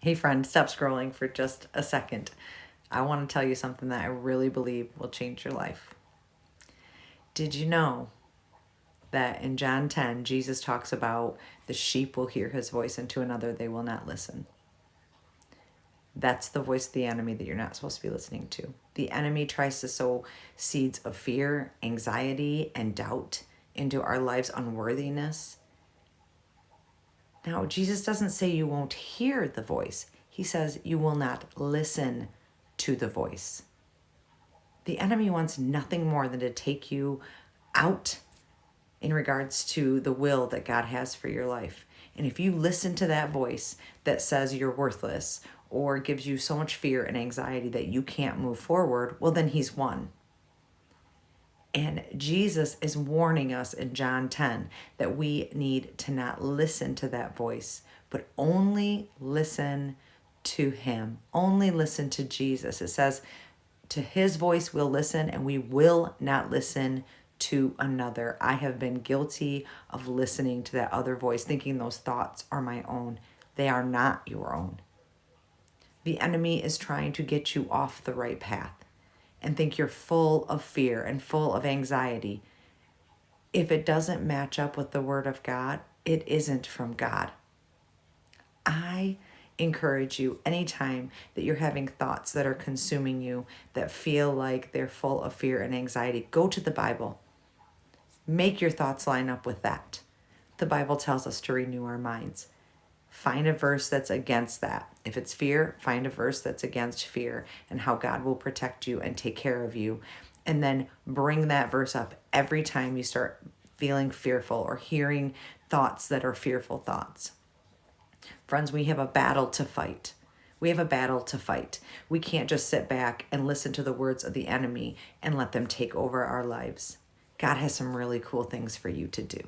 Hey friend, stop scrolling for just a second. I want to tell you something that I really believe will change your life. Did you know that in John 10, Jesus talks about the sheep will hear his voice and to another they will not listen? That's the voice of the enemy that you're not supposed to be listening to. The enemy tries to sow seeds of fear, anxiety, and doubt into our lives' unworthiness. Now, Jesus doesn't say you won't hear the voice. He says you will not listen to the voice. The enemy wants nothing more than to take you out in regards to the will that God has for your life. And if you listen to that voice that says you're worthless or gives you so much fear and anxiety that you can't move forward, well, then he's won. And Jesus is warning us in John 10 that we need to not listen to that voice, but only listen to him. Only listen to Jesus. It says, to his voice we'll listen, and we will not listen to another. I have been guilty of listening to that other voice, thinking those thoughts are my own. They are not your own. The enemy is trying to get you off the right path and think you're full of fear and full of anxiety. If it doesn't match up with the word of God, it isn't from God. I encourage you anytime that you're having thoughts that are consuming you, that feel like they're full of fear and anxiety, go to the Bible. Make your thoughts line up with that. The Bible tells us to renew our minds. Find a verse that's against that. If it's fear, find a verse that's against fear and how God will protect you and take care of you. And then bring that verse up every time you start feeling fearful or hearing thoughts that are fearful thoughts. Friends, we have a battle to fight. We have a battle to fight. We can't just sit back and listen to the words of the enemy and let them take over our lives. God has some really cool things for you to do.